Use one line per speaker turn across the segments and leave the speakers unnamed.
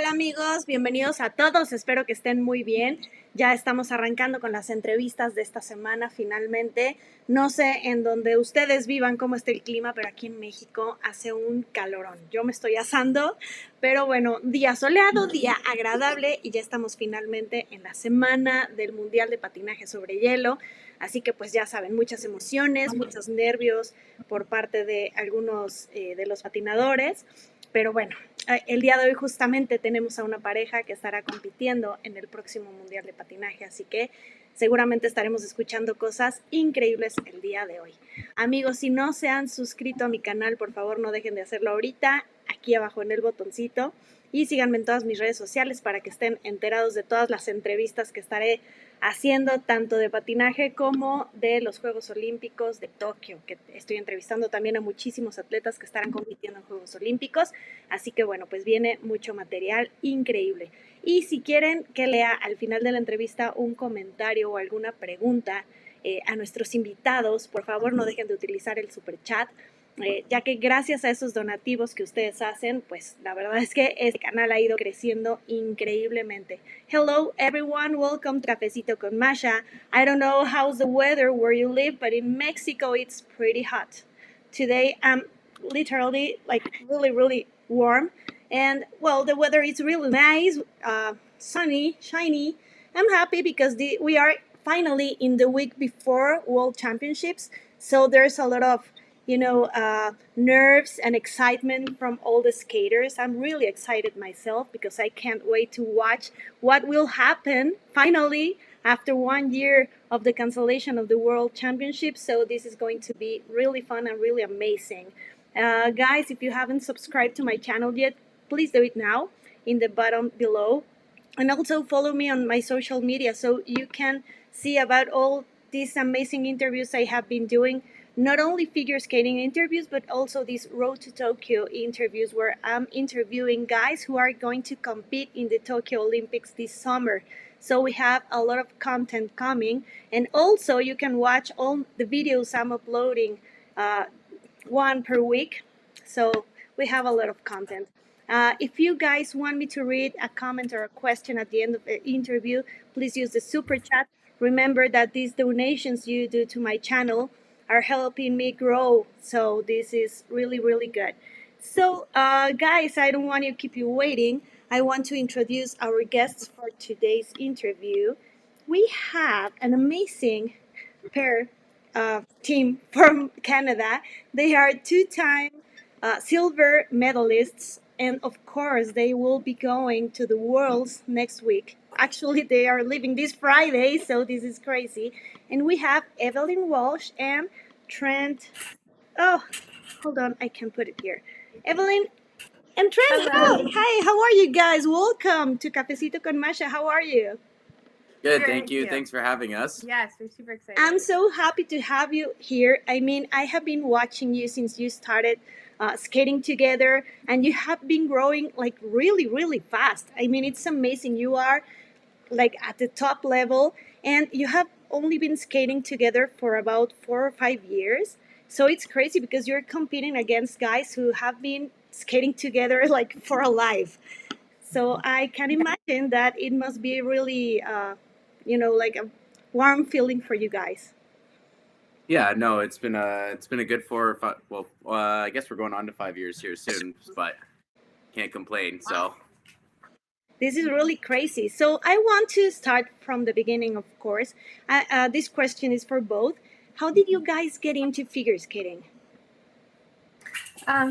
Hola amigos, bienvenidos a todos, espero que estén muy bien. Ya estamos arrancando con las entrevistas de esta semana finalmente. No sé en donde ustedes vivan cómo está el clima, pero aquí en México hace un calorón. Yo me estoy asando, pero bueno, día soleado, día agradable y ya estamos finalmente en la semana del Mundial de Patinaje sobre Hielo. Así que pues ya saben, muchas emociones, muchos nervios por parte de algunos de los patinadores. Pero bueno, el día de hoy justamente tenemos a una pareja que estará compitiendo en el próximo Mundial de Patinaje, así que seguramente estaremos escuchando cosas increíbles el día de hoy. Amigos, si no se han suscrito a mi canal, por favor no dejen de hacerlo ahorita, aquí abajo en el botoncito, y síganme en todas mis redes sociales para que estén enterados de todas las entrevistas que estaré haciendo, tanto de patinaje como de los Juegos Olímpicos de Tokio, que estoy entrevistando también a muchísimos atletas que estarán compitiendo en Juegos Olímpicos, así que bueno, pues viene mucho material increíble. Y si quieren que lea al final de la entrevista un comentario o alguna pregunta a nuestros invitados, por favor no dejen de utilizar el super chat, ya que gracias a esos donativos que ustedes hacen, pues la verdad es que este canal ha ido creciendo increíblemente. Hello everyone, welcome to Cafecito con Masha. I don't know how's the weather where you live, but in Mexico it's pretty hot. Today I'm literally like really warm, and well, the weather is really nice, sunny, shiny. I'm happy because we are finally in the week before World Championships, so there's a lot of nerves and excitement from all the skaters. I'm really excited myself because I can't wait to watch what will happen finally after 1 year of the cancellation of the World Championship. So this is going to be really fun and really amazing. Guys, if you haven't subscribed to my channel yet, please do it now in the bottom below. And also follow me on my social media so you can see about all these amazing interviews I have been doing. Not only figure skating interviews, but also these Road to Tokyo interviews where I'm interviewing guys who are going to compete in the Tokyo Olympics this summer. So we have a lot of content coming. And also you can watch all the videos I'm uploading, one per week. So we have a lot of content. If you guys want me to read a comment or a question at the end of the interview, please use the super chat. Remember that these donations you do to my channel are helping me grow. So this is really good. So guys, I don't want to keep you waiting. I want to introduce our guests for today's interview. We have an amazing pair team from Canada. They are two-time silver medalists, and of course they will be going to the Worlds next week. Actually, they are leaving this Friday, so this is crazy. And we have Evelyn Walsh and Trennt. Oh, hold on, I can put it here. Evelyn and Trennt. Hi, how are you guys? Welcome to Cafecito con Masha. How are you?
Good, thank you. Thanks for having us.
Yes, we're super excited.
I'm so happy to have you here. I mean, I have been watching you since you started skating together, and you have been growing like really fast. I mean, it's amazing. You are like at the top level, and you have only been skating together for about 4 or 5 years. So it's crazy because you're competing against guys who have been skating together like for a life. So I can imagine that it must be really, like a warm feeling for you guys.
Yeah, no, it's been a good 4 or 5. Well, I guess we're going on to 5 years here soon, but can't complain. So
This is really crazy. So I want to start from the beginning, of course. This question is for both. How did you guys get into figure skating?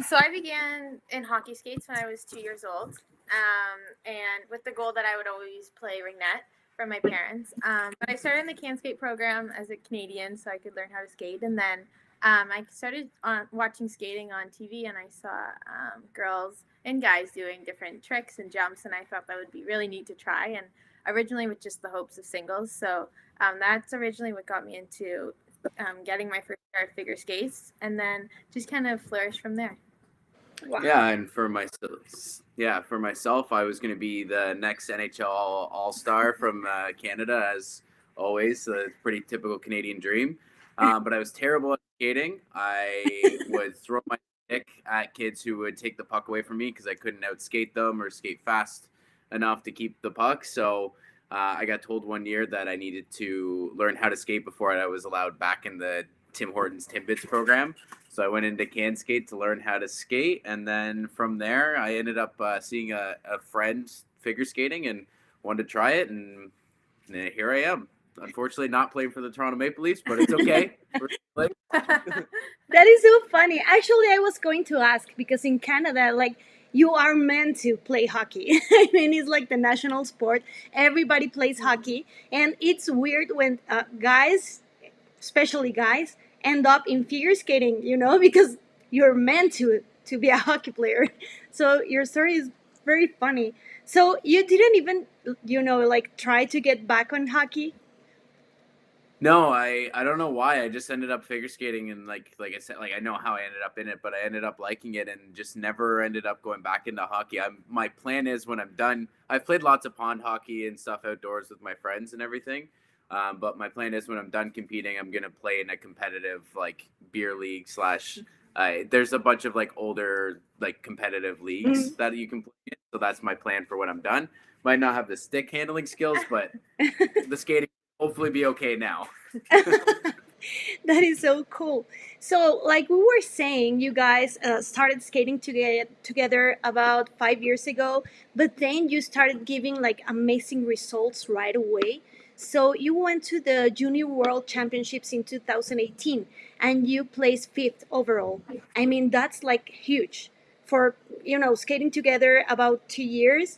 So I began in hockey skates when I was 2 years old, and with the goal that I would always play ringnet for my parents. But I started in the Can Skate program as a Canadian, so I could learn how to skate. And then I started watching skating on TV, and I saw girls and guys doing different tricks and jumps, and I thought that would be really neat to try. And originally with just the hopes of singles, so that's originally what got me into getting my first pair of figure skates, and then just kind of flourished from there.
Wow.
yeah, and for myself, I was going to be the next NHL All-Star from Canada, as always. So it's a pretty typical Canadian dream. But I was terrible at skating. I would throw my stick at kids who would take the puck away from me because I couldn't outskate them or skate fast enough to keep the puck. So I got told one year that I needed to learn how to skate before I was allowed back in the Tim Hortons Timbits program. So I went into CanSkate to learn how to skate, and then from there I ended up seeing a friend figure skating and wanted to try it, and here I am. Unfortunately, not playing for the Toronto Maple Leafs, but it's okay.
That is so funny. Actually, I was going to ask because in Canada, like, you are meant to play hockey. I mean, it's like the national sport. Everybody plays hockey, and it's weird when guys, especially guys, end up in figure skating. Because you're meant to be a hockey player. So your story is very funny. So you didn't even, like, try to get back on hockey.
No, I don't know why. I just ended up figure skating, and like I said, like I know how I ended up in it, but I ended up liking it and just never ended up going back into hockey. My plan is when I'm done. I've played lots of pond hockey and stuff outdoors with my friends and everything. But my plan is when I'm done competing, I'm gonna play in a competitive like beer league slash. There's a bunch of like older like competitive leagues that you can play in. So that's my plan for when I'm done. Might not have the stick handling skills, but the skating hopefully be okay now.
That is so cool. So, like we were saying, you guys started skating together about 5 years ago, but then you started giving like amazing results right away. So, you went to the Junior World Championships in 2018 and you placed fifth overall. I mean, that's like huge for, skating together about 2 years.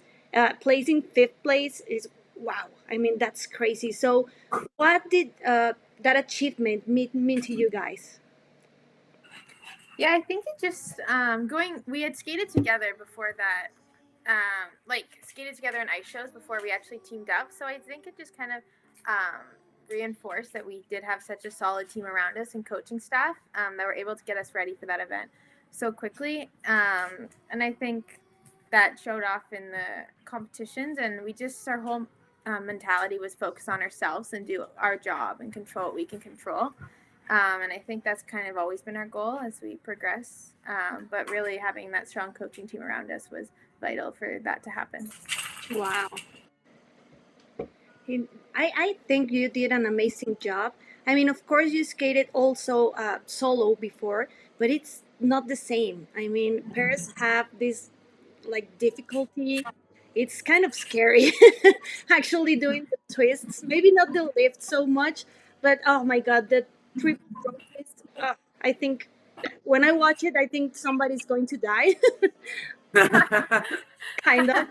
Placing fifth place is wow. I mean, that's crazy. So, what did that achievement mean to you guys?
Yeah, I think it just we had skated together before that, like skated together in ice shows before we actually teamed up. So I think it just kind of reinforced that we did have such a solid team around us and coaching staff that were able to get us ready for that event so quickly. And I think that showed off in the competitions, and our whole mentality was focus on ourselves and do our job and control what we can control. And I think that's kind of always been our goal as we progress. But really having that strong coaching team around us was vital for that to happen.
Wow. I think you did an amazing job. I mean, of course, you skated also solo before, but it's not the same. I mean, pairs have this like difficulty. It's kind of scary actually doing the twists. Maybe not the lift so much, but oh my god, the triple front twist. I think when I watch it, I think somebody's going to die. Kind of.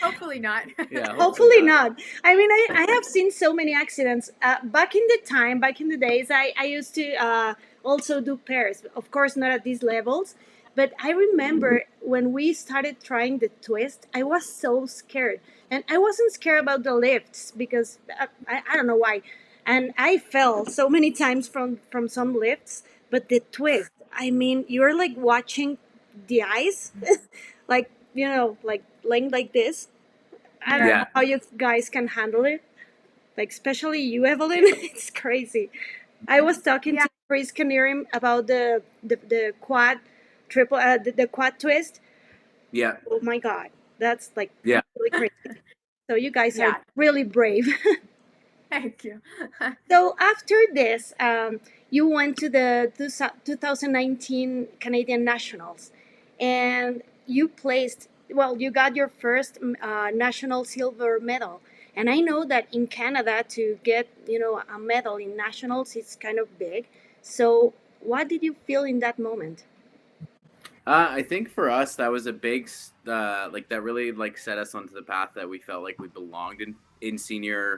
Hopefully not.
Yeah,
Hopefully not. I mean, I have seen so many accidents. Back in the days, I used to also do pairs. Of course, not at these levels. But I remember when we started trying the twist, I was so scared. And I wasn't scared about the lifts because I don't know why. And I fell so many times from some lifts. But the twist, I mean, you're like watching the ice, like, like laying like this. I don't know
Yeah.
how you guys can handle it. Like, especially you, Evelyn. It's crazy. I was talking to Chris Canirim about the quad triple the quad twist.
Yeah.
Oh my god, that's like
Yeah.
really crazy. So you guys
Yeah.
are really brave.
Thank you.
So after this, you went to the 2019 Canadian Nationals, and you placed. Well, you got your first national silver medal. And I know that in Canada to get a medal in nationals is kind of big. So what did you feel in that moment?
I think for us that was a big like that really like set us onto the path that we felt like we belonged in senior,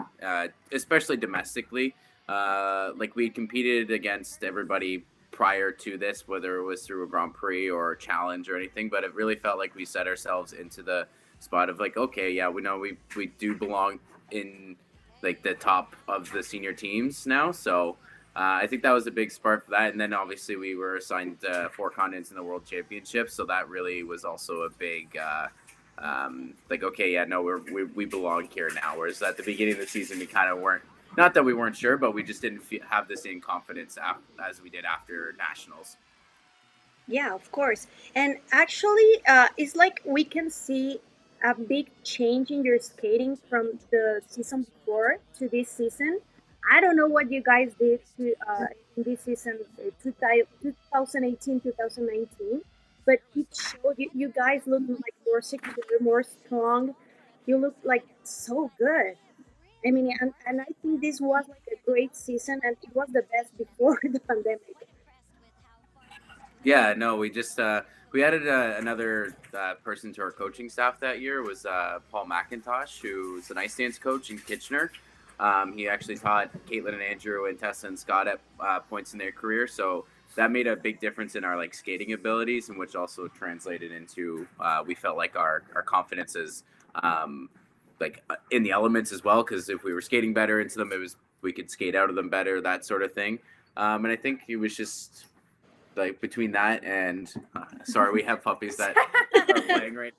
especially domestically. Like we competed against everybody prior to this, whether it was through a Grand Prix or a challenge or anything, but it really felt like we set ourselves into the spot of like, okay, yeah, we know we do belong in like the top of the senior teams now, so. I think that was a big spark for that, and then obviously we were assigned 4 continents in the World Championship, so that really was also a big, like, okay, yeah, no, we belong here now. Whereas at the beginning of the season, we kind of weren't. Not that we weren't sure, but we just didn't have the same confidence as we did after nationals.
Yeah, of course. And actually, it's like we can see a big change in your skating from the season before to this season. I don't know what you guys did to in this season, 2018, 2019, but it showed you guys look like more secure, more strong. You look like so good. I mean, and I think this was like a great season, and it was the best before the pandemic.
Yeah, no, we just we added another person to our coaching staff that year was Paul McIntosh, who's an ice dance coach in Kitchener. He actually taught Caitlin and Andrew and Tessa and Scott at points in their career, so that made a big difference in our like skating abilities, and which also translated into we felt like our confidences in the elements as well, because if we were skating better into them, it was we could skate out of them better, that sort of thing. And I think it was just like between that and sorry, we have puppies that are playing right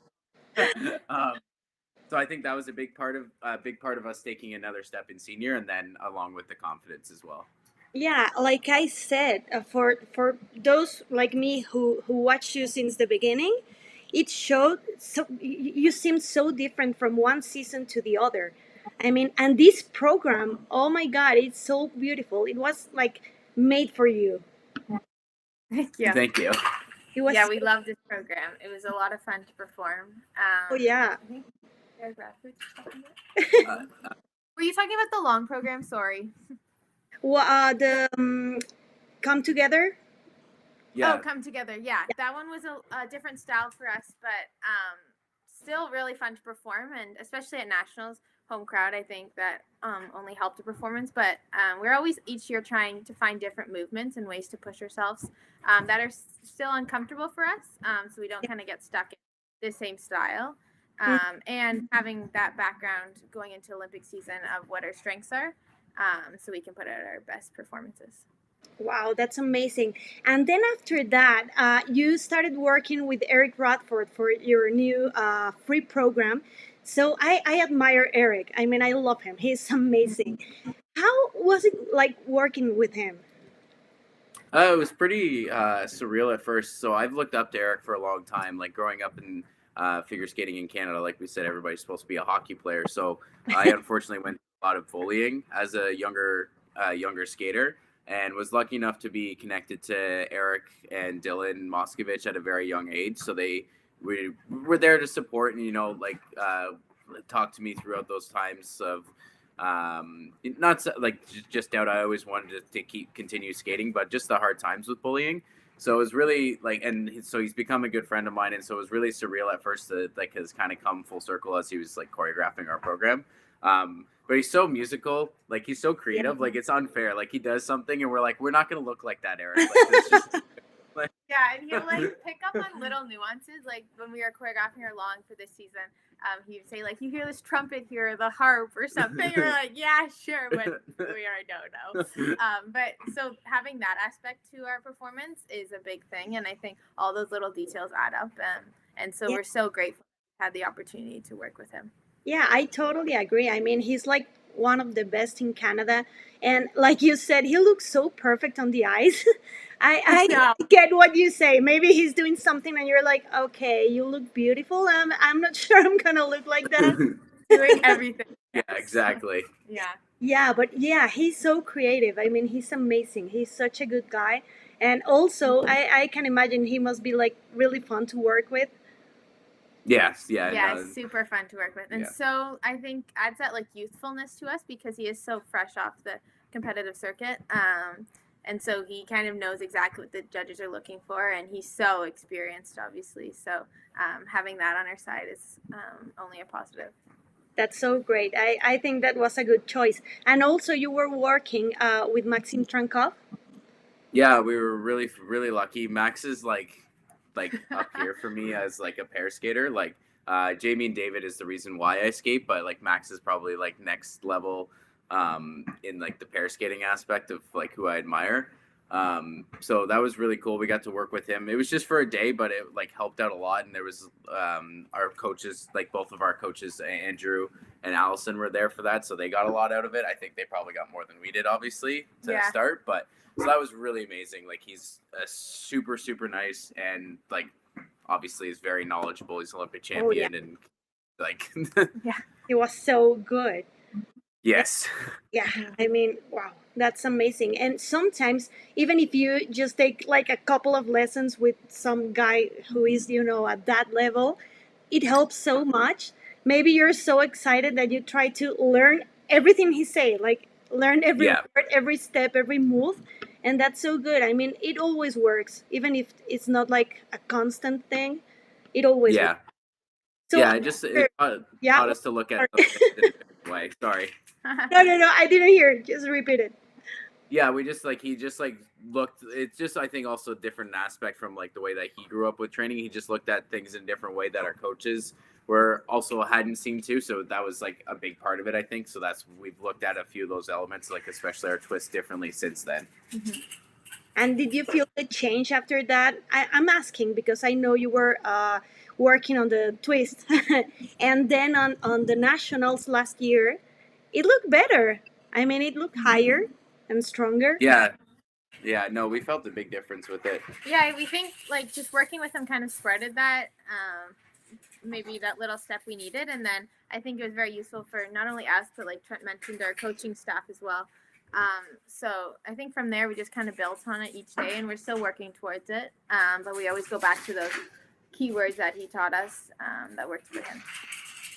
now. So I think that was a big part of us taking another step in senior, and then along with the confidence as well.
Yeah, like I said, for those like me who watched you since the beginning, it showed so you seem so different from one season to the other. I mean, and this program, oh my God, it's so beautiful. It was like made for you.
Yeah.
Thank you.
It was
Yeah, we loved this program. It was a lot of fun to perform.
oh yeah.
I think were you talking about the long program? Sorry.
Well, the come together.
Yeah.
Oh, come together. Yeah, that one was a different style for us, but still really fun to perform, and especially at nationals, home crowd. I think that only helped the performance, but we're always each year trying to find different movements and ways to push ourselves that are still uncomfortable for us, so we don't kind of get stuck in the same style. And having that background going into Olympic season of what our strengths are, so we can put out our best performances.
Wow, that's amazing. And then after that, you started working with Eric Radford for your new free program. So I admire Eric. I mean, I love him. He's amazing. How was it like working with him?
It was pretty surreal at first. So I've looked up to Eric for a long time. Like growing up in figure skating in Canada, like we said, everybody's supposed to be a hockey player. So I unfortunately went through a lot of bullying as a younger skater, and was lucky enough to be connected to Eric and Dylan Moskovich at a very young age. So we were there to support and talk to me throughout those times of not like just doubt. I always wanted to continue skating, but just the hard times with bullying. So it was really like, and so he's become a good friend of mine, and so it was really surreal at first that like has kind of come full circle as he was like choreographing our program. But he's so musical, like he's so creative. Yeah. Like it's unfair. Like he does something, and we're like, we're not gonna look like that, Eric. Like, it's just,
like, yeah, and he'll like pick up on little nuances. Like when we were choreographing our long for this season, he would say like, "You hear this trumpet here, or the harp, or something." And we're like, "Yeah, sure," but we are don't know. But so having that aspect to our performance is a big thing, and I think all those little details add up. And so we're so grateful to have the opportunity to work with him.
Yeah, I totally agree. I mean, he's like one of the best in Canada. And like you said, he looks so perfect on the ice. I get what you say. Maybe he's doing something and you're like, okay, you look beautiful. I'm not sure I'm going to look like that.
Doing everything.
Yeah, exactly.
Yeah.
Yeah, but yeah, he's so creative. I mean, he's amazing. He's such a good guy. And also, I can imagine he must be like really fun to work with.
Yes, yeah.
Yeah, it's super fun to work with. And so I think adds that like youthfulness to us because he is so fresh off the competitive circuit. And so he kind of knows exactly what the judges are looking for, and he's so experienced, obviously. So having that on our side is only a positive.
That's so great. I think that was a good choice. And also you were working with Maxim Trankov.
Yeah, we were really, really lucky. Max is like up here for me as like a pair skater. Like Jamie and David is the reason why I skate, but like Max is probably like next level in like the pair skating aspect of like who I admire. So that was really cool. We got to work with him. It was just for a day, but it like helped out a lot. And there was our coaches, like both of our coaches, Andrew and Allison, were there for that, so they got a lot out of it. I think they probably got more than we did, obviously, to start, but so that was really amazing. Like he's a super, super nice, and like obviously is very knowledgeable. He's Olympic champion and like.
It was so good.
Yes.
Yeah, I mean, wow, that's amazing. And sometimes, even if you just take like a couple of lessons with some guy who is, at that level, it helps so much. Maybe you're so excited that you try to learn everything he say, like learn every
Yeah.
word, every step, every move, and that's so good. I mean, it always works, even if it's not like a constant thing. It always works.
Yeah.
So
Yeah. It
yeah,
taught us to look at
sorry.
things in a different way. Sorry.
No, I didn't hear it. Just repeat it.
Yeah, we just he just looked. It's just, I think, also a different aspect from like the way that he grew up with training. He just looked at things in a different way that our coaches were also hadn't seen too. So that was like a big part of it, I think. So we've looked at a few of those elements, like especially our twist, differently since then.
Mm-hmm. And did you feel the change after that? I'm asking because I know you were working on the twist, and then on the nationals last year, it looked better. I mean, it looked higher and stronger.
Yeah. Yeah, no, we felt a big difference with it.
Yeah, we think like just working with him kind of spreaded that, maybe that little step we needed, and then I think it was very useful for not only us but like Trent mentioned, our coaching staff as well. So I think from there we just kind of built on it each day, and we're still working towards it. But we always go back to those keywords that he taught us that worked for him.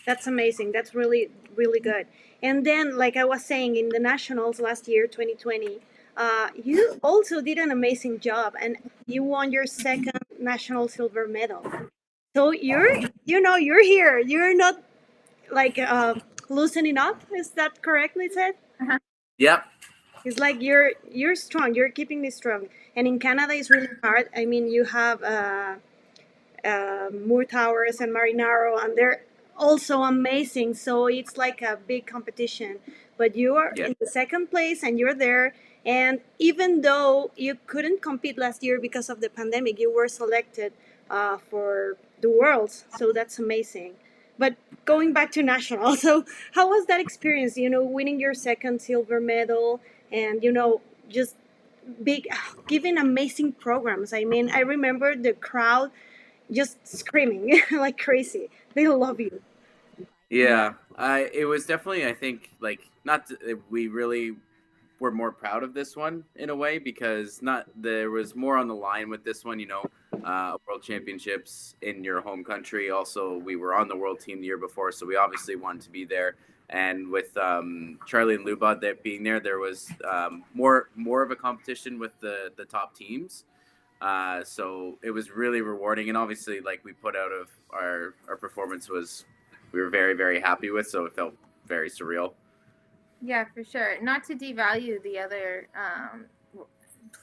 That's amazing. That's really, really good. And then, like I was saying, in the nationals last year, 2020, you also did an amazing job, and you won your second national silver medal. So you're here. You're not like loosening up. Is that correctly said?
Uh-huh.
Yep.
It's like you're strong. You're keeping this strong. And in Canada, it's really hard. I mean, you have Moore Towers and Marinaro, and they're also amazing. So it's like a big competition. But you are in the second place, and you're there. And even though you couldn't compete last year because of the pandemic, you were selected for the Worlds. So that's amazing. But going back to national, so how was that experience? Winning your second silver medal, and just big, giving amazing programs. I mean, I remember the crowd just screaming like crazy. They love you.
Yeah, it was definitely, I think, like we really were more proud of this one in a way, because there was more on the line with this one, World Championships in your home country. Also, we were on the world team the year before, so we obviously wanted to be there. And with Charlie and Luba being there was more of a competition with the top teams. So it was really rewarding, and obviously, like, we put out of our performance we were very, very happy with, so it felt very surreal.
Yeah, for sure. Not to devalue the other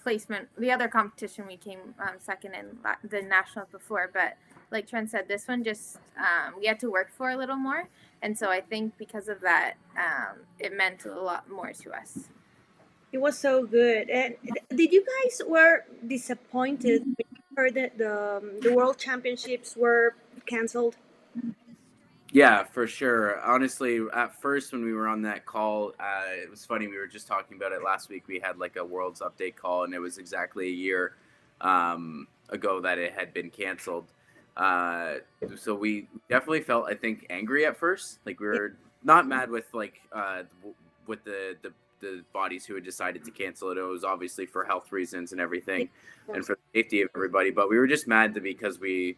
placement, the other competition we came second in the nationals before, but like Trent said, this one just we had to work for a little more, and so I think because of that, it meant a lot more to us.
It was so good. And did you guys were disappointed when you heard that the World Championships were canceled?
Yeah, for sure. Honestly, at first when we were on that call, it was funny. We were just talking about it last week. We had like a Worlds update call, and it was exactly a year ago that it had been canceled. So we definitely felt, I think, angry at first. Like, we were not mad with with the bodies who had decided to cancel it. It was obviously for health reasons and everything, and for the safety of everybody. But we were just mad because we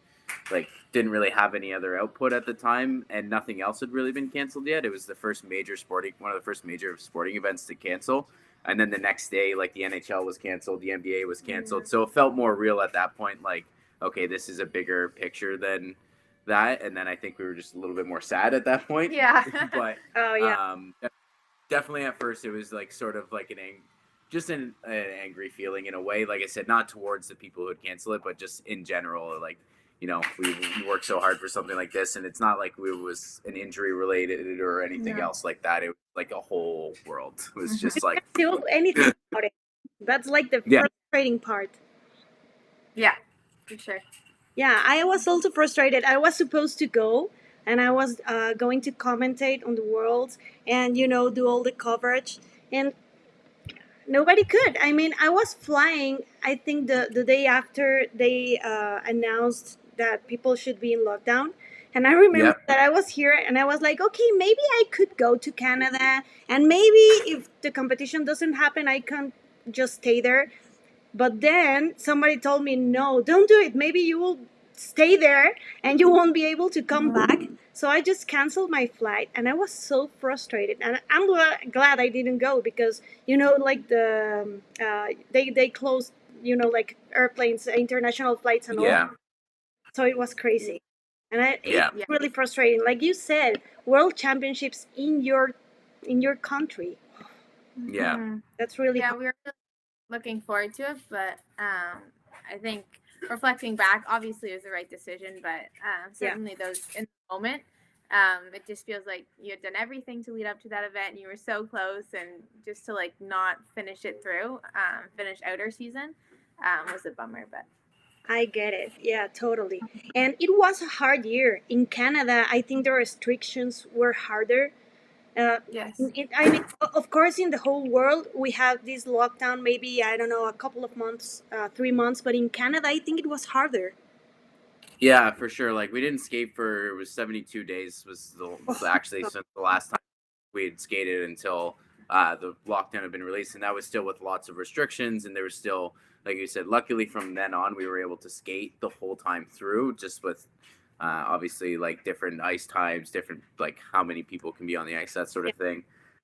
didn't really have any other output at the time, and nothing else had really been canceled yet. It was one of the first major sporting events to cancel. And then the next day, like, the NHL was canceled, the NBA was canceled. So it felt more real at that point. Like, okay, this is a bigger picture than that. And then I think we were just a little bit more sad at that point.
Yeah.
But
Oh yeah.
Definitely at first it was like sort of like an angry feeling in a way. Like I said, not towards the people who had canceled it, but just in general, like, we worked so hard for something like this, and it's not like it was an injury related or anything else like that. It was like a whole world. It was just like
Do anything about it. That's like the frustrating part.
Yeah, for sure.
Yeah, I was also frustrated. I was supposed to go, and I was going to commentate on the Worlds and do all the coverage, and nobody could. I mean, I was flying. I think the day after they announced that people should be in lockdown, And I remember
Yep.
that I was here and I was like, okay, maybe I could go to Canada, and maybe if the competition doesn't happen, I can just stay there. But then somebody told me, no, don't do it. Maybe you will stay there and you won't be able to come back. So I just canceled my flight and I was so frustrated. And I'm glad I didn't go because, like they closed, like airplanes, international flights and all.
Yeah.
So it was crazy. And
Yeah.
it's really frustrating. Like you said, world championships in your country.
Yeah.
Mhm.
That's really
Yeah,
hard.
we were really looking forward to it, but I think reflecting back, obviously it was the right decision, but certainly those in the moment, it just feels like you had done everything to lead up to that event, and you were so close, and just to like not finish it through, finish out our season, was a bummer. But
I get it. Yeah, totally. And it was a hard year. In Canada, I think the restrictions were harder.
yes,
I mean, of course, in the whole world, we have this lockdown, maybe, I don't know, a couple of months, 3 months. But in Canada, I think it was harder.
Yeah, for sure. Like we didn't skate for it was 72 days was actually since the last time we had skated until the lockdown had been released, and that was still with lots of restrictions, and there was still, like you said, luckily from then on we were able to skate the whole time through, just with obviously like different ice times, different like how many people can be on the ice, that sort of thing.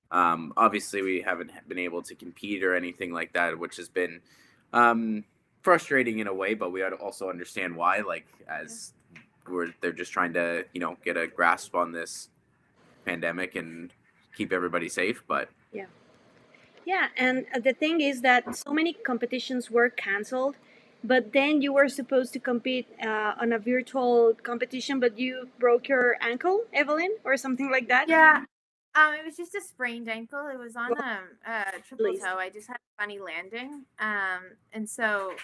Obviously we haven't been able to compete or anything like that, which has been um, frustrating in a way, but we also understand why. Like as they're just trying to get a grasp on this pandemic and keep everybody safe. But
Yeah, and the thing is that so many competitions were canceled, but then you were supposed to compete on a virtual competition, but you broke your ankle, Evelyn, or something like that.
yeah. It was just a sprained ankle. It was on
Well,
a triple
please.
toe. I just had a funny landing, and so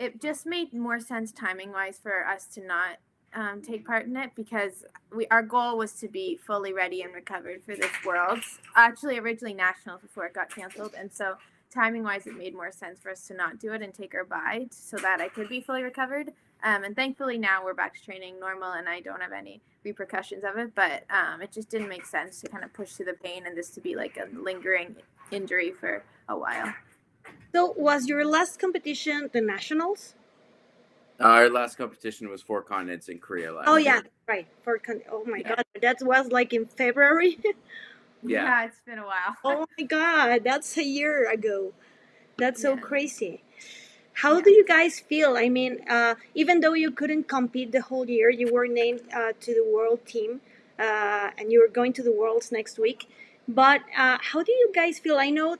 it just made more sense timing wise for us to not take part in it, because our goal was to be fully ready and recovered for this Worlds. Actually, originally nationals before it got canceled, and so timing wise, it made more sense for us to not do it and take our bye so that I could be fully recovered. And thankfully now we're back to training normal, and I don't have any repercussions of it. But it just didn't make sense to kind of push through the pain and this to be like a lingering injury for a while.
So, was your last competition the nationals?
our last competition was Four Continents in Korea last
Oh
year.
yeah, right. Oh my
Yeah.
God, that was like in February.
Yeah.
It's been a while.
Oh my God, that's a year ago. That's so
Yeah.
crazy. How do you guys feel? I mean, even though you couldn't compete the whole year, you were named to the world team, and you were going to the Worlds next week. But how do you guys feel? I know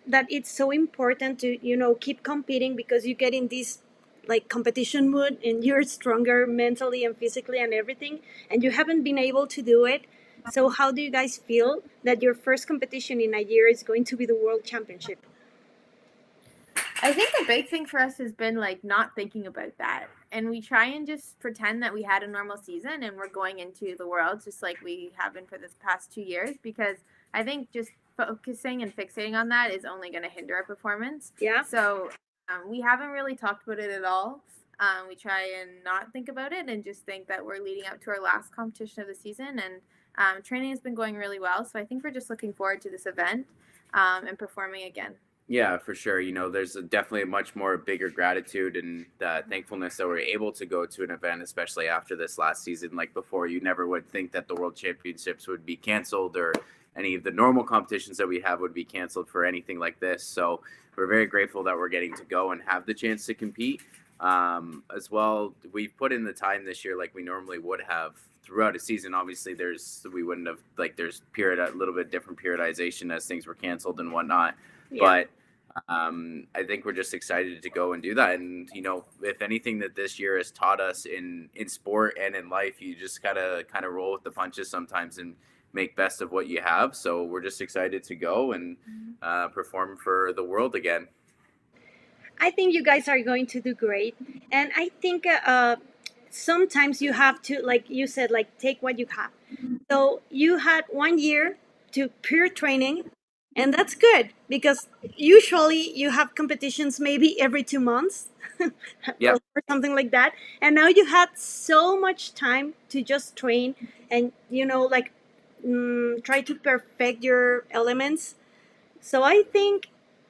that it's so important to keep competing because you get in this like competition mood and you're stronger mentally and physically and everything, and you haven't been able to do it. So how do you guys feel that your first competition in a year is going to be the World Championship?
I think the big thing for us has been like not thinking about that. And we try and just pretend that we had a normal season and we're going into the world just like we have been for this past 2 years, because I think just focusing and fixating on that is only going to hinder our performance.
Yeah.
So we haven't really talked about it at all. We try and not think about it and just think that we're leading up to our last competition of the season. And training has been going really well. So I think we're just looking forward to this event and performing again.
Yeah, for sure. There's definitely a much more bigger gratitude and thankfulness that we're able to go to an event, especially after this last season. Like before, you never would think that the World Championships would be canceled or any of the normal competitions that we have would be canceled for anything like this. So we're very grateful that we're getting to go and have the chance to compete. As well, we've put in the time this year like we normally would have throughout a season. Obviously, we wouldn't have there's a little bit different periodization as things were canceled and whatnot. But I think we're just excited to go and do that. And if anything that this year has taught us in sport and in life, you just gotta kind of roll with the punches sometimes and make best of what you have. So we're just excited to go and perform for the world again.
I think you guys are going to do great, and I think sometimes you have to, like you said, like take what you have. So you had 1 year to pure training, And that's good because usually you have competitions maybe every 2 months
Yeah.
or something like that. And now you had so much time to just train and, like try to perfect your elements. So I think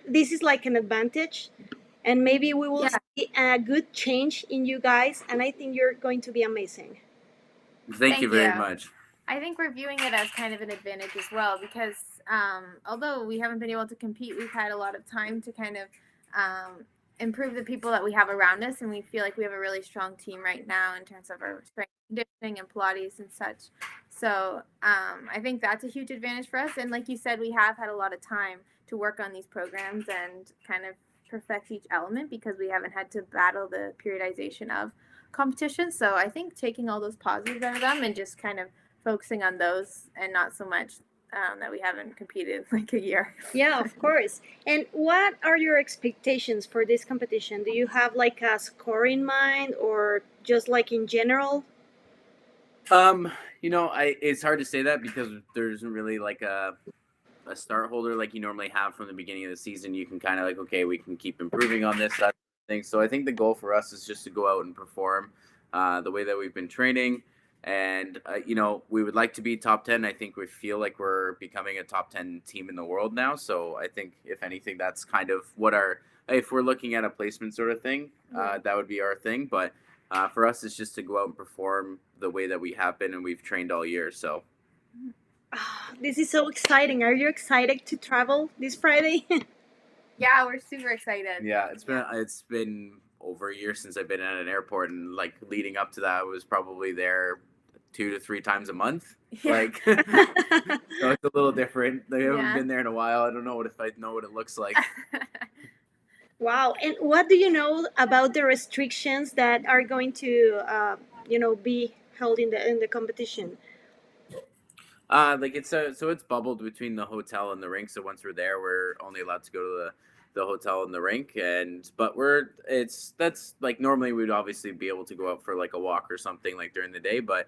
this is like an advantage. And maybe we will
Yeah.
see a good change in you guys. And I think you're going to be amazing.
Thank you very
you.
much.
I think we're viewing it as kind of an advantage as well because although we haven't been able to compete, we've had a lot of time to kind of improve the people that we have around us, and we feel like we have a really strong team right now in terms of our strength conditioning and Pilates and such. So I think that's a huge advantage for us. And like you said, we have had a lot of time to work on these programs and kind of perfect each element because we haven't had to battle the periodization of competition. So I think taking all those positives out of them and just kind of focusing on those and not so much that we haven't competed like a year.
Yeah, of course. And what are your expectations for this competition? Do you have like a score in mind or just like in general?
It's hard to say that because there isn't really like a start holder like you normally have from the beginning of the season. You can kind of like, okay, we can keep improving on this, that thing. So I think the goal for us is just to go out and perform the way that we've been training. And, we would like to be top 10. I think we feel like we're becoming a top 10 team in the world now. So I think, if anything, that's kind of what if we're looking at a placement sort of thing, that would be our thing. But for us, it's just to go out and perform the way that we have been and we've trained all year. So.
Oh, this is so exciting. Are you excited to travel this Friday?
Yeah, we're super excited.
Yeah, it's been over a year since I've been at an airport, and like leading up to that, I was probably there 2 to 3 times a month.
Yeah.
Like, so it's a little different. I haven't
Yeah.
been there in a while. I don't know if I know what it looks like.
Wow. And what do you know about the restrictions that are going to, be held in the competition?
Like so it's bubbled between the hotel and the rink. So once we're there, we're only allowed to go to the hotel and the rink. But that's like, normally we'd obviously be able to go out for like a walk or something like during the day. But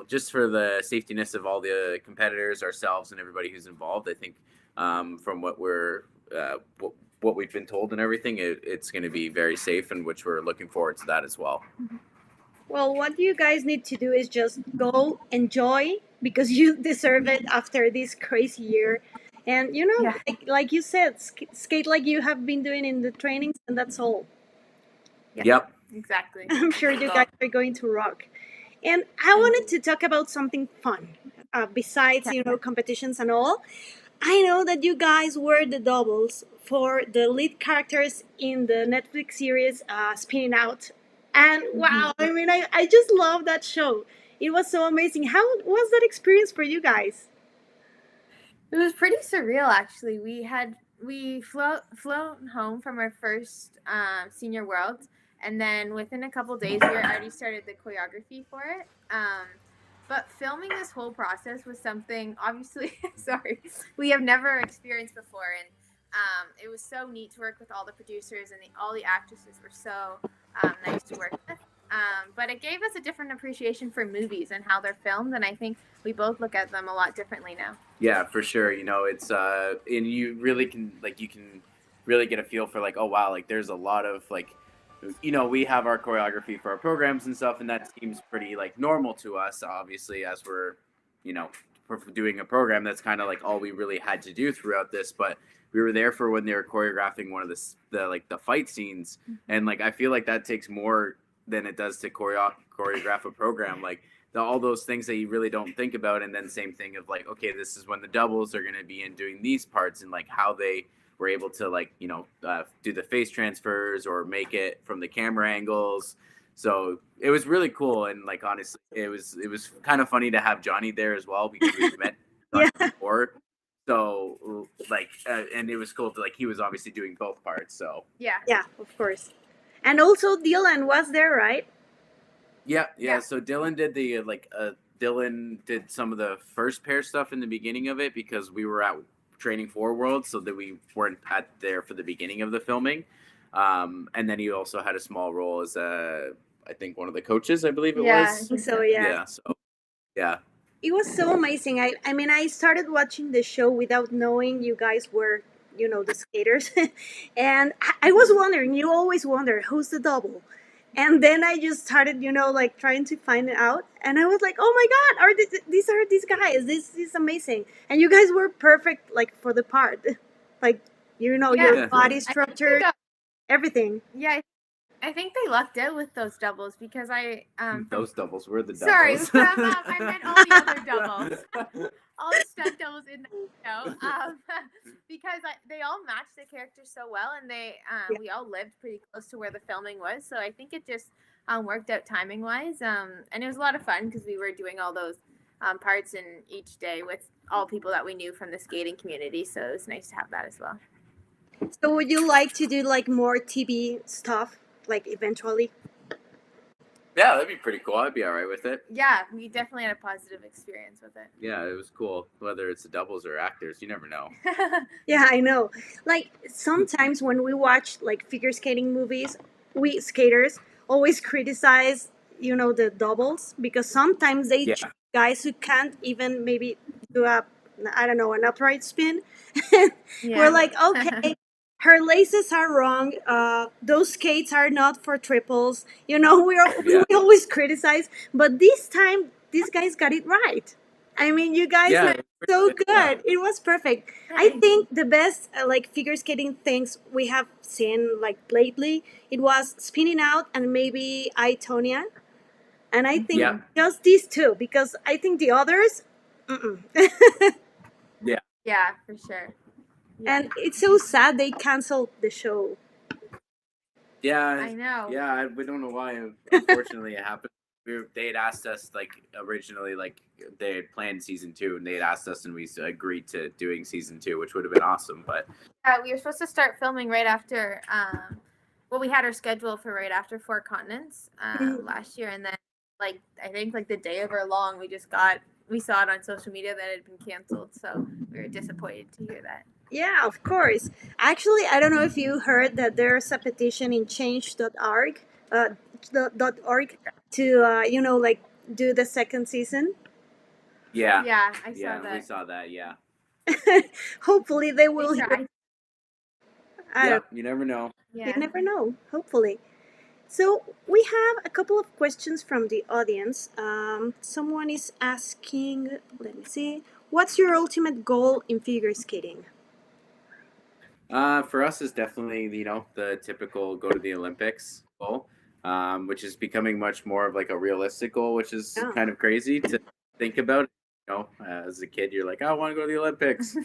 just for the safetyness of all the competitors, ourselves, and everybody who's involved, I think from what we've been told and everything, it's going to be very safe, and which we're looking forward to that as well.
Well, what you guys need to do is just go enjoy because you deserve it after this crazy year. And,
Yeah.
like you said, skate like you have been doing in the trainings, and that's all.
Yeah.
Yep.
Exactly.
I'm sure you guys are going to rock. And I wanted to talk about something fun besides, competitions and all. I know that you guys were the doubles for the lead characters in the Netflix series Spinning Out. And wow, I mean, I just love that show. It was so amazing. How was that experience for you guys?
It was pretty surreal, actually. We flown home from our first senior world, and then within a couple days, we already started the choreography for it. But filming this whole process was something, obviously, sorry, we have never experienced before, and it was so neat to work with all the producers, and all the actresses were so nice to work with. But it gave us a different appreciation for movies and how they're filmed, and I think we both look at them a lot differently now.
Yeah, for sure. It's and you really can really get a feel for like, oh wow, like there's a lot of like, we have our choreography for our programs and stuff, and that seems pretty like normal to us, obviously, as we're, for doing a program. That's kind of like all we really had to do throughout this. But we were there for when they were choreographing one of the fight scenes, and like I feel like that takes more than it does to choreograph a program. Like all those things that you really don't think about, and then same thing of like, okay, this is when the doubles are going to be in doing these parts, and like how they were able to like do the face transfers or make it from the camera angles. So it was really cool, and like honestly, it was kind of funny to have Johnny there as well because we've met Johnny before. So like, and it was cool to like he was obviously doing both parts. So
Yeah, of course. And also Dylan was there, right?
Yeah. So Dylan did Dylan did some of the first pair stuff in the beginning of it because we were at training for Worlds, so that we weren't there for the beginning of the filming. And then he also had a small role as I think one of the coaches, I believe it was.
So yeah.
So yeah.
It was so amazing. I mean, I started watching the show without knowing you guys were, the skaters. And I was wondering, you always wonder who's the double. And then I just started, like trying to find it out. And I was like, oh my God, these are these guys. This is amazing. And you guys were perfect, like for the part. Like, your
Yeah.
body
I
structure,
think,
everything.
yeah, I think they lucked out with those doubles because
Those doubles were the doubles.
sorry, I meant all the other doubles. All the stunt doubles in the show, because they all matched the characters so well, and
Yeah.
we all lived pretty close to where the filming was, so I think it just worked out timing wise, and it was a lot of fun because we were doing all those parts in each day with all people that we knew from the skating community, so it was nice to have that as well.
So would you like to do like more TV stuff, like eventually?
Yeah, that'd be pretty cool. I'd be all right with it.
Yeah, we definitely had a positive experience with it.
Yeah, it was cool. Whether it's the doubles or actors, you never know.
Yeah, I know. Like sometimes when we watch like figure skating movies, we skaters always criticize, the doubles because sometimes they
Yeah.
choose guys who can't even maybe do I don't know, an upright spin. We're like, okay, her laces are wrong. Those skates are not for triples.
Yeah.
We always criticize, but this time these guys got it right. I mean, you guys
Yeah,
were
it was pretty
so
good. Yeah.
good. It was perfect. I think the best like figure skating things we have seen like lately, it was spinning out and maybe I Tonya, and I think
Yeah.
just these two because I think the others, mm-mm.
Yeah.
Yeah, for sure. Yeah.
And it's so sad they canceled the show.
Yeah.
I know.
Yeah, we don't know why. Unfortunately, it happened. They had asked us like originally, like they had planned season 2, and they had asked us, and we agreed to doing season 2, which would have been awesome. But
We were supposed to start filming right after. We had our schedule for right after Four Continents last year, and then I think the day of our long, we saw it on social media that it had been canceled, so we were disappointed to hear that.
Yeah, of course. Actually, I don't know if you heard that there's a petition in change.org, .org to like do the second season.
yeah,
Yeah, I saw that.
we saw that. Yeah.
Hopefully they will.
They tried.
Yeah, you never know.
You
Yeah.
never know. Hopefully. So we have a couple of questions from the audience. Someone is asking. Let me see. What's your ultimate goal in figure skating?
For us, is definitely the typical go to the Olympics goal, which is becoming much more of like a realistic goal, which is
Yeah.
kind of crazy to think about. As a kid, you're like, I want to go to the Olympics.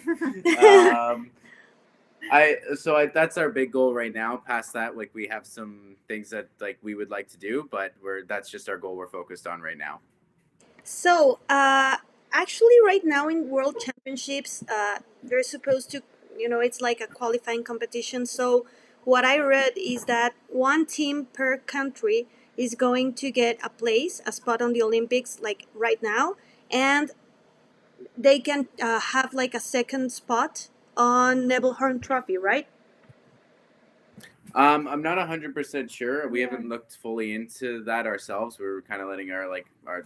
That's our big goal right now. Past that, like we have some things that like we would like to do, but that's just our goal we're focused on right now.
So, actually, right now in World Championships, they're supposed to, it's like a qualifying competition. So, what I read is that one team per country is going to get a spot on the Olympics, like right now, and they can have like a second spot on Nebelhorn Trophy, right?
I'm not 100% sure. We haven't looked fully into that ourselves. We were kind of letting our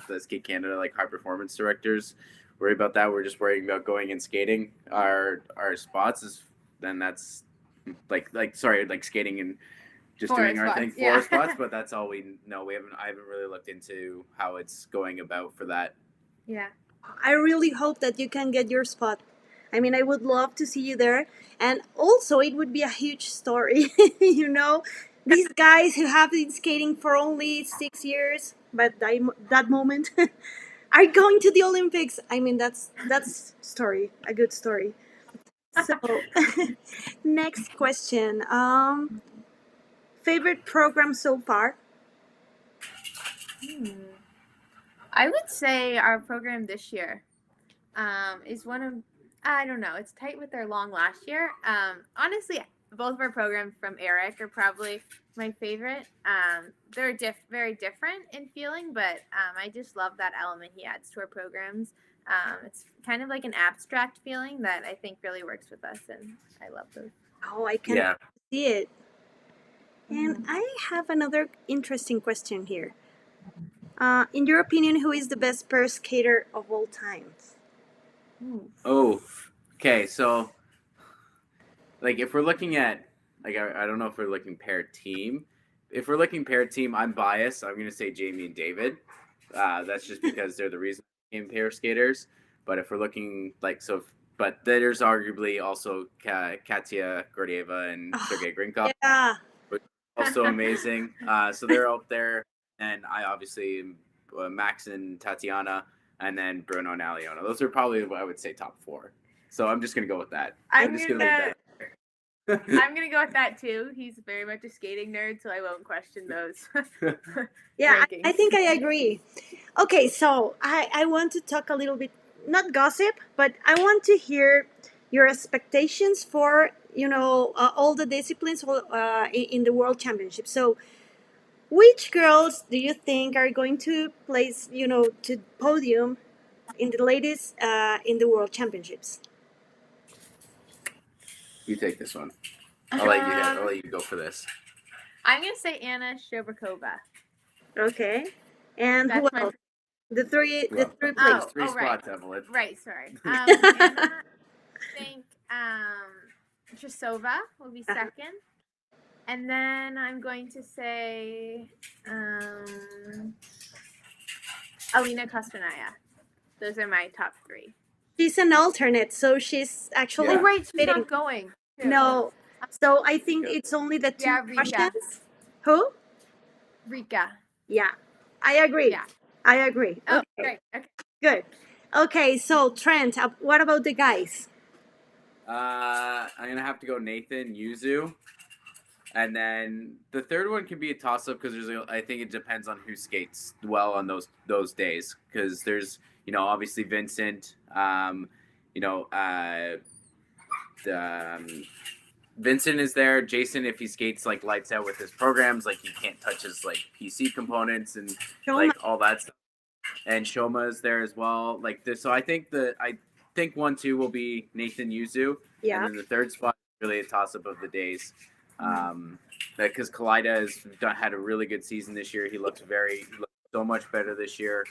the Skate Canada high performance directors worry about that. We're just worrying about going and skating our spots. Then that's skating and just doing our thing for spots. But that's all we know. I haven't really looked into how it's going about for that.
Yeah.
I really hope that you can get your spot. I mean, I would love to see you there. And also, it would be a huge story. These guys who have been skating for only 6 years, but that moment, are going to the Olympics. I mean, that's story, a good story. So, next question. Favorite program so far?
I would say our program this year is one of, I don't know, it's tight with our long last year. Honestly, both of our programs from Eric are probably my favorite. They're very different in feeling, but I just love that element he adds to our programs. It's kind of like an abstract feeling that I think really works with us, and I love those.
Oh, I can see it. And I have another interesting question here. In your opinion, who is the best pair skater of all times?
Oh, okay. So, like, if we're looking at, like, I don't know if we're looking pair team. If we're looking pair team, I'm biased. I'm gonna say Jamie and David. That's just because they're the reason I became pair skaters. But if we're looking like so, but there's arguably also Katya Gordieva and Sergei Grinkov,
Yeah.
also amazing. So they're out there, and I obviously Max and Tatiana, and then Bruno and Aliona. Those are probably what I would say top 4. So I'm just gonna go with that. I'm just gonna leave that.
I'm gonna go with that too. He's very much a skating nerd, so I won't question those.
Yeah, I think I agree. Okay, so I want to talk a little bit, not gossip, but I want to hear your expectations for all the disciplines in the World Championship. So, which girls do you think are going to place to podium in the latest in the World Championships?
You take this one. I'll let you go for this.
I'm gonna say Anna Shobrakova.
Okay, and who else? The three places.
Three spots, Evelyn.
Right, sorry. Anna, I think Trasova will be second. And then I'm going to say Alina Kostanaya. Those are my top 3.
She's an alternate, so she's actually
she's not going. Too.
No, so I think it's only the 2 Russians. Who?
Rika.
Yeah, I agree.
Yeah.
I agree.
Oh,
okay.
Great. Okay.
Good. Okay, so Trent, what about the guys?
I'm gonna have to go Nathan Yuzu, and then the third one can be a toss-up because I think it depends on who skates well on those days. Because there's obviously Vincent, Vincent is there. Jason, if he skates like lights out with his programs, like he can't touch his like PC components and like all that stuff. And Shoma is there as well. Like this, so I think 1-2 will be Nathan Yuzu.
Yeah.
And then the third spot is really a toss-up of the days. Because Kalida has had a really good season this year. He looks so much better this year.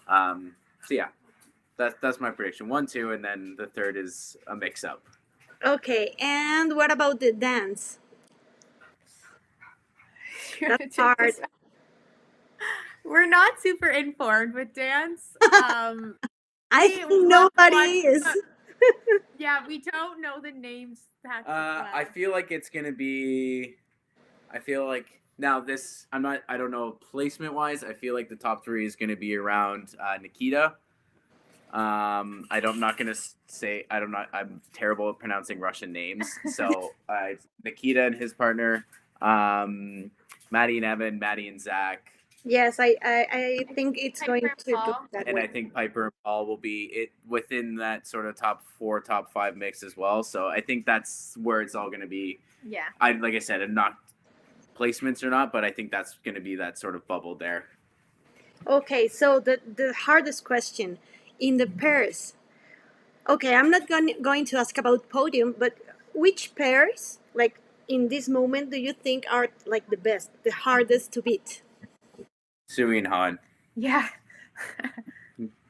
So yeah, that's my prediction. 1-2, and then the third is a mix-up.
Okay, and what about the dance? That's hard.
We're not super informed with dance.
I think nobody is.
Yeah, we don't know the names that well.
I feel like it's gonna be. I feel like now this. I don't know placement wise. I feel like the top 3 is gonna be around Nikita. I'm not gonna say. I'm terrible at pronouncing Russian names. So Nikita and his partner, Maddie and Evan, Maddie and Zach.
Yes, I think it's
Piper
going to go that
and
way.
I think Piper and Paul will be within that sort of top 4, top 5 mix as well. So I think that's where it's all going to be.
Yeah.
Like I said, I'm not placements or not, but I think that's going to be that sort of bubble there.
Okay, so the hardest question in the pairs. Okay, I'm not going to ask about podium, but which pairs, like in this moment, do you think are like the best, the hardest to beat?
Sui and Han.
Yeah.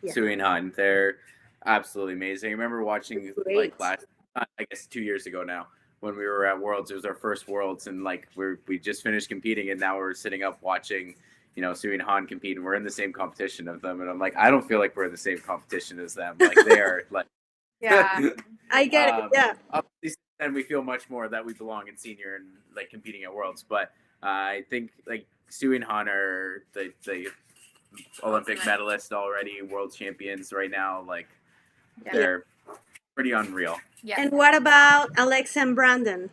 Sui and Han, they're absolutely amazing. I remember watching like I guess 2 years ago now when we were at Worlds. It was our first Worlds, and like we just finished competing, and now we're sitting up watching, Sui and Han compete, and we're in the same competition of them. And I'm like, I don't feel like we're in the same competition as them. Like they are like.
Yeah.
I get it. Yeah.
Obviously, then we feel much more that we belong in senior and like competing at Worlds, but I think like Sui and Han are the Olympic medalists already, world champions right now. Like they're pretty unreal.
Yeah.
And what about Alexa and Brandon?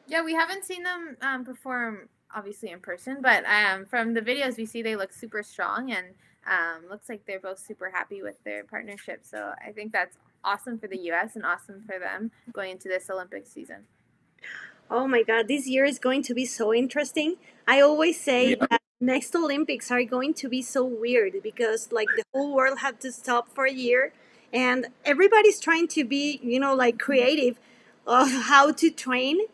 Yeah, we haven't seen them perform obviously in person, but from the videos we see they look super strong, and looks like they're both super happy with their partnership. So I think that's awesome for the U.S. and awesome for them going into this Olympic season.
Oh my God, this year is going to be so interesting. I always say that next Olympics are going to be so weird because like the whole world had to stop for a year, and everybody's trying to be, like creative of how to train.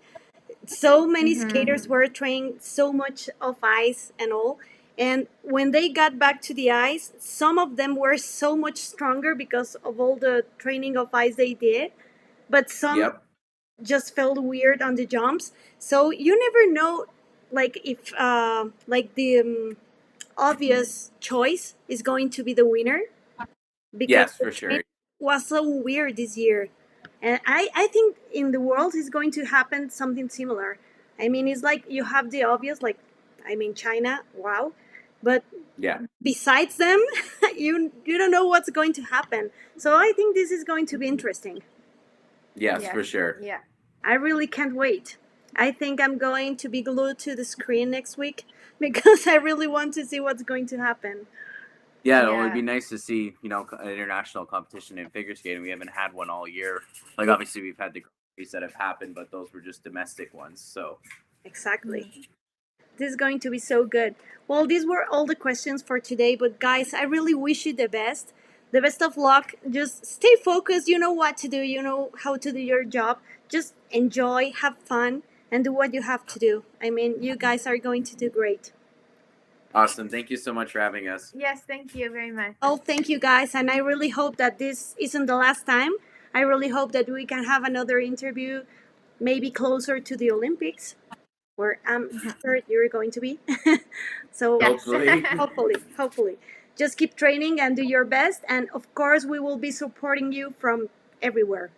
So many skaters were training so much of ice and all. And when they got back to the ice, some of them were so much stronger because of all the training of ice they did, but some
Yep.
just felt weird on the jumps. So you never know, like if like the obvious choice is going to be the winner, because
Yes,
the
for sure.
training was so weird this year. And I think in the world is going to happen something similar. I mean, it's like you have the obvious, like, I mean, China, wow. But
Yeah.
besides them, you don't know what's going to happen. So I think this is going to be interesting.
Yes, for sure.
Yeah.
I really can't wait. I think I'm going to be glued to the screen next week because I really want to see what's going to happen.
Yeah, well, it'd
Yeah.
be nice to see, you know, an international competition in figure skating. We haven't had one all year. Like, obviously, we've had the Grand Prix that have happened, but those were just domestic ones. So,
Exactly. This is going to be so good. Well, these were all the questions for today, but guys, I really wish you the best. The best of luck. Just stay focused. You know what to do, you know how to do your job. Just enjoy, have fun, and do what you have to do. I mean, you guys are going to do great.
awesome. Thank you so much for having us.
Yes, thank you very much.
Oh, thank you guys. And I really hope that this isn't the last time. I really hope that we can have another interview, maybe closer to the Olympics, where I'm sure you're going to be. So
Yes.
hopefully. Just keep training and do your best. And of course, we will be supporting you from everywhere.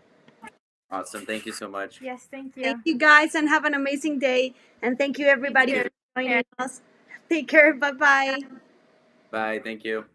Awesome. Thank you so much.
Yes, thank you.
Thank you guys and have an amazing day. And thank you everybody
You
for
too.
joining us. Take care. Bye bye.
Bye. Thank you.